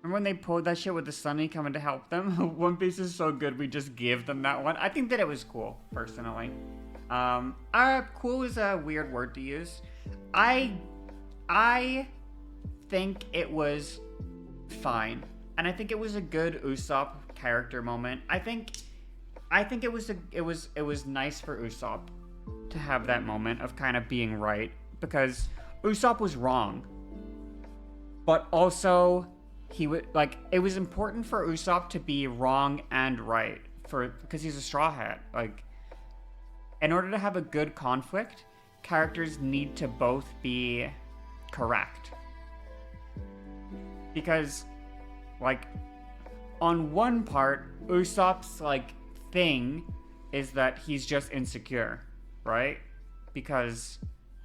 Remember when they pulled that shit with the Sunny coming to help them? One Piece is so good, we just give them that one. I think that it was cool, personally. Cool is a weird word to use. I, I think it was fine, and I think it was a good Usopp character moment. I think it was nice for Usopp to have that moment of kind of being right because Usopp was wrong, but also he would like it was important for Usopp to be wrong and right for because he's a straw hat. Like in order to have a good conflict, characters need to both be correct. Because like on one part, Usopp's like thing is that he's just insecure, right? Because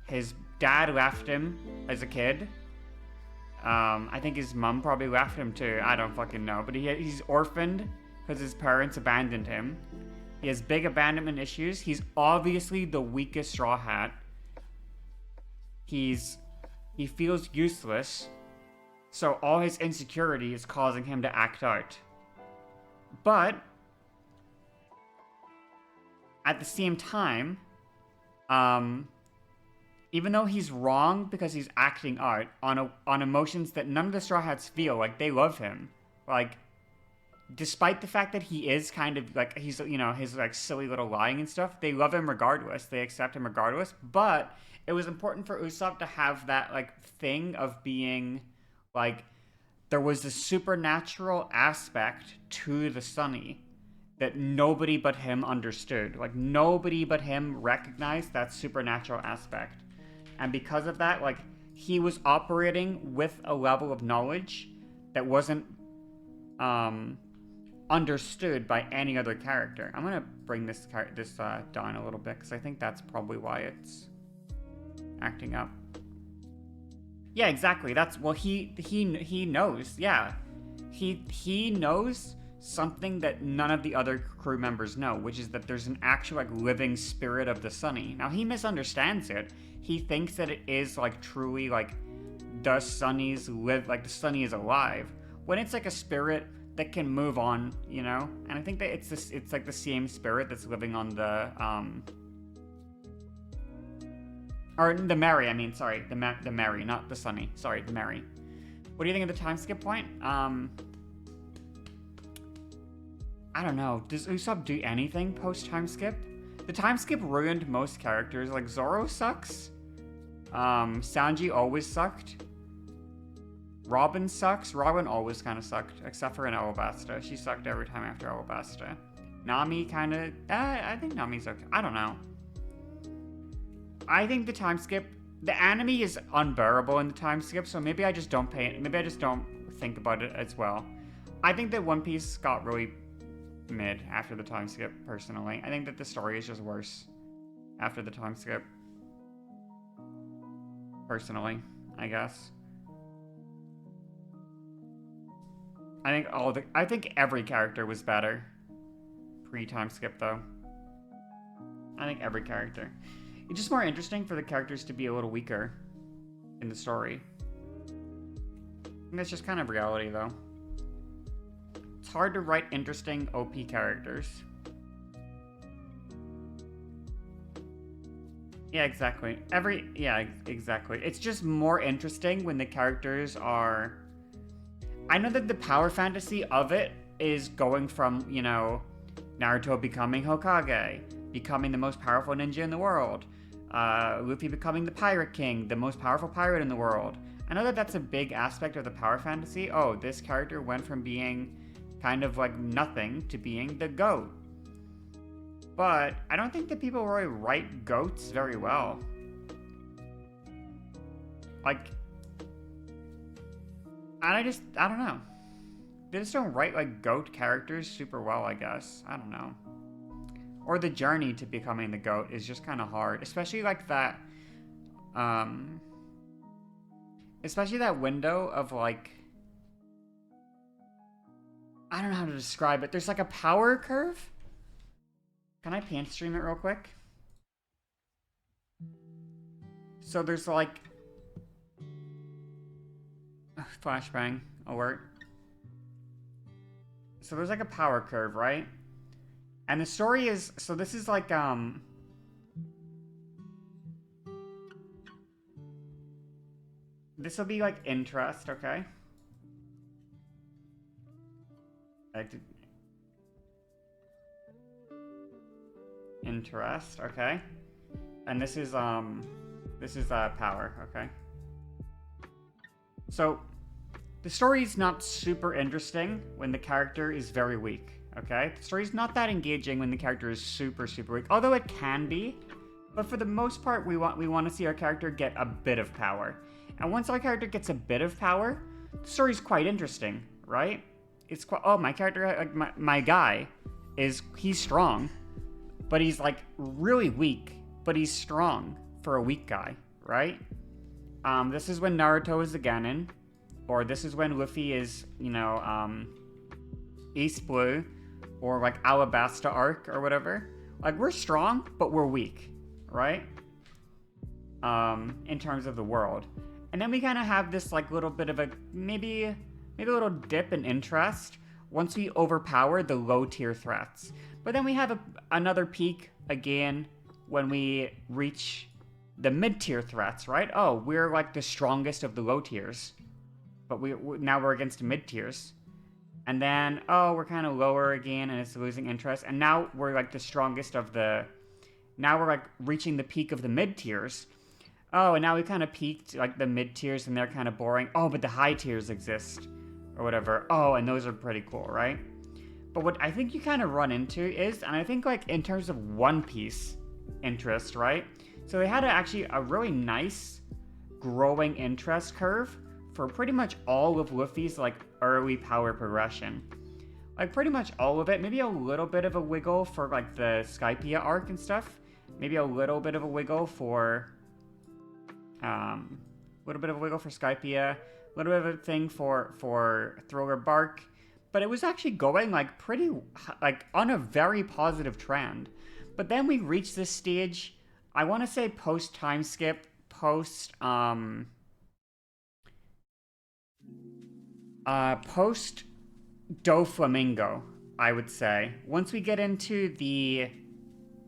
his dad left him as a kid. I think his mom probably left him too. I don't fucking know. But he's orphaned because his parents abandoned him. He has big abandonment issues. He's obviously the weakest Straw Hat. He feels useless. So all his insecurity is causing him to act out. But at the same time, even though he's wrong because he's acting out on emotions that none of the Straw Hats feel, like they love him. Like, despite the fact that he is kind of like he's his like silly little lying and stuff, they love him regardless. They accept him regardless. But it was important for Usopp to have that like thing of being like there was a supernatural aspect to the Sunny that nobody but him understood. Like nobody but him recognized that supernatural aspect. And because of that, like he was operating with a level of knowledge that wasn't understood by any other character. I'm gonna bring this down a little bit because I think that's probably why it's acting up. Yeah, exactly. That's well, he knows. Yeah, he knows something that none of the other crew members know, which is that there's an actual like living spirit of the Sunny. Now he misunderstands it. He thinks that it is like truly like the Sunnies live, like the Sunny is alive, when it's like a spirit that can move on, you know. And I think that it's like the same spirit that's living on the or the Mary. I mean, sorry, the Mary, not the Sunny. Sorry, the Mary. What do you think of the time skip point? I don't know. Does Usopp do anything post time skip? The time skip ruined most characters. Like Zoro sucks. Sanji always sucked. Robin sucks. Robin always kind of sucked, except for in Alabasta. She sucked every time after Alabasta. Nami kind of. I think Nami's okay. I don't know. I think the time skip. The anime is unbearable in the time skip, so maybe I just don't pay it. Maybe I just don't think about it as well. I think that One Piece got really mid after the time skip, personally. I think that the story is just worse after the time skip. Personally, I guess. I think every character was better pre-time skip though. I think every character. It's just more interesting for the characters to be a little weaker in the story. I think that's just kind of reality though. It's hard to write interesting OP characters. Yeah, exactly. Exactly. It's just more interesting when the characters are... I know that the power fantasy of it is going from, you know, Naruto becoming Hokage, becoming the most powerful ninja in the world, Luffy becoming the Pirate King, the most powerful pirate in the world. I know that that's a big aspect of the power fantasy. Oh, this character went from being kind of like nothing to being the GOAT. But I don't think that people really write GOATs very well. Like, I don't know. They just don't write like GOAT characters super well, I guess. I don't know. Or the journey to becoming the GOAT is just kind of hard. Especially like that, especially that window of like, I don't know how to describe it. There's like a power curve. Can I paint stream it real quick? So there's like, flashbang alert. So there's like a power curve, right? And the story is, so this is like, this will be like interest, okay? Interest, okay? And this is power, okay? So, the story's not super interesting when the character is very weak, okay? The story's not that engaging when the character is super, super weak, although it can be. But for the most part, we want to see our character get a bit of power. And once our character gets a bit of power, the story's quite interesting, right? It's quite, oh, my character, like my guy, he's strong, but he's like really weak, but he's strong for a weak guy, right? This is when Naruto is a Ganon, or this is when Luffy is, you know, East Blue, or like Alabasta Arc or whatever. Like, we're strong, but we're weak, right? In terms of the world. And then we kind of have this like little bit of a, maybe a little dip in interest once we overpower the low tier threats. But then we have another peak again when we reach the mid tier threats, right? Oh, we're like the strongest of the low tiers, but now we're against mid tiers. And then, oh, we're kind of lower again and it's losing interest. And now we're like the strongest of the, now we're like reaching the peak of the mid tiers. Oh, and now we kind of peaked like the mid tiers and they're kind of boring. Oh, but the high tiers exist or whatever. Oh, and those are pretty cool, right? But what I think you kind of run into is, and I think like in terms of One Piece interest, right? So they had actually a really nice growing interest curve for pretty much all of Luffy's like early power progression. Like pretty much all of it, maybe a little bit of a wiggle for like the Skypiea arc and stuff. Maybe a little bit of a wiggle for Skypiea, a little bit of a thing for Thriller Bark, but it was actually going like pretty, like on a very positive trend. But then we reached this stage, I want to say post time skip, post Doflamingo, I would say. Once we get into the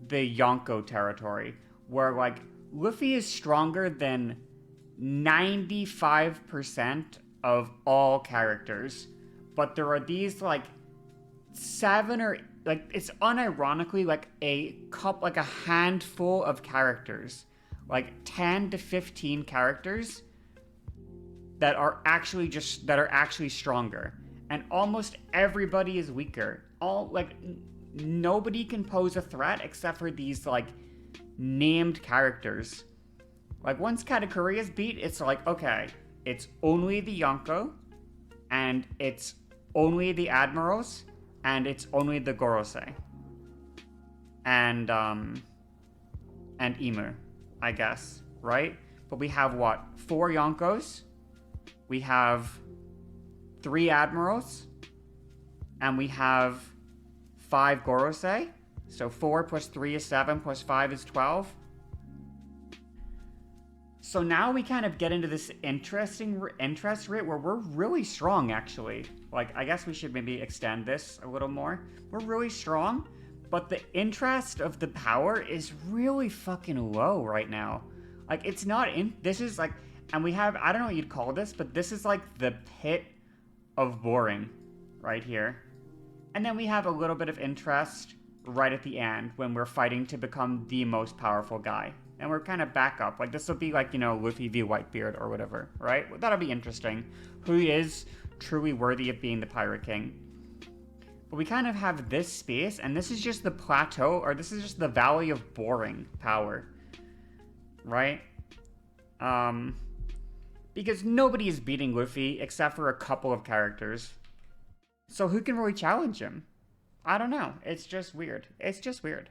Yonko territory, where like Luffy is stronger than 95% of all characters, but there are these like 7 or like it's unironically like a handful of characters, like 10 to 15 characters that are actually stronger, and almost everybody is weaker. Nobody can pose a threat except for these like named characters. Like once Katakuri is beat, it's like, okay, it's only the Yonko, and it's only the Admirals, and it's only the Gorosei. And Emu, I guess, right? But we have what? 4 Yonkos, we have 3 Admirals, and we have 5 Gorosei. So 4 plus 3 is 7, plus 5 is 12. So now we kind of get into this interesting interest rate where we're really strong, actually. Like, I guess we should maybe extend this a little more. We're really strong, but the interest of the power is really fucking low right now. Like, it's not in... This is like... And we have... I don't know what you'd call this, but this is like the pit of boring right here. And then we have a little bit of interest right at the end when we're fighting to become the most powerful guy. And we're kind of back up. Like, this will be like, you know, Luffy v. Whitebeard or whatever, right? Well, that'll be interesting. Who is truly worthy of being the Pirate King? But we kind of have this space, and this is just the plateau, or this is just the valley of boring power, right? Because nobody is beating Luffy except for a couple of characters. So who can really challenge him? I don't know. It's just weird. It's just weird.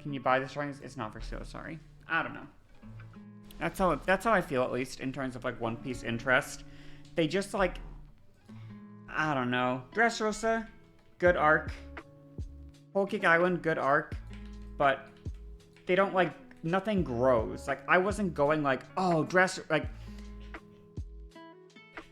Can you buy this drawing? It's not for sale, sorry. I don't know. That's how I feel, at least, in terms of, like, One Piece interest. They just, like... I don't know. Dressrosa, good arc. Whole Cake Island, good arc. But they don't, like... Nothing grows. Like, I wasn't going, like, oh, like...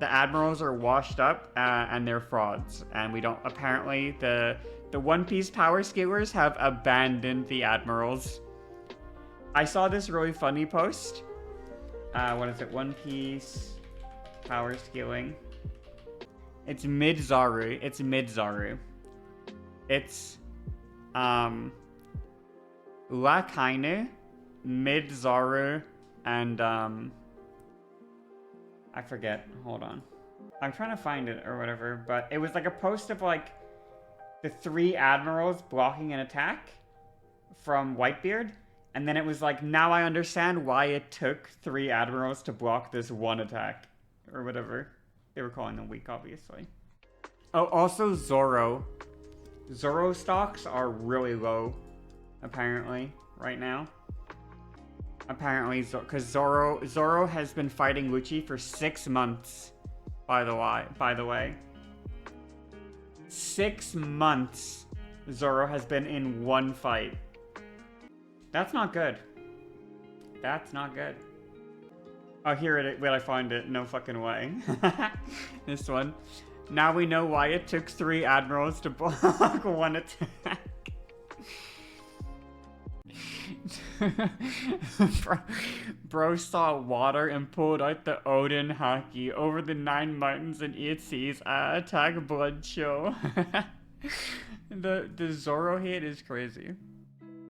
the admirals are washed up and they're frauds, and we don't. Apparently, the One Piece power scalers have abandoned the admirals. I saw this really funny post. What is it? One Piece power scaling. It's mid-Zaru. It's mid-Zaru. It's, Lakainu, mid-Zaru, and, I forget. Hold on. I'm trying to find it or whatever, but it was like a post of like the 3 admirals blocking an attack from Whitebeard, and then it was like, now I understand why it took 3 admirals to block this one attack, or whatever. They were calling them weak, obviously. Oh, also Zoro. Zoro stocks are really low, apparently, right now. Apparently, because Zoro has been fighting Lucci for 6 months, by the way. 6 months Zoro has been in one fight. That's not good. That's not good. Oh, here it is. Wait, I find it. No fucking way. This one. Now we know why it took 3 admirals to block one attack. Bro saw water and pulled out the Odin Haki over the 9 mountains and 8 seas. Attack blood chill. The Zoro hate is crazy.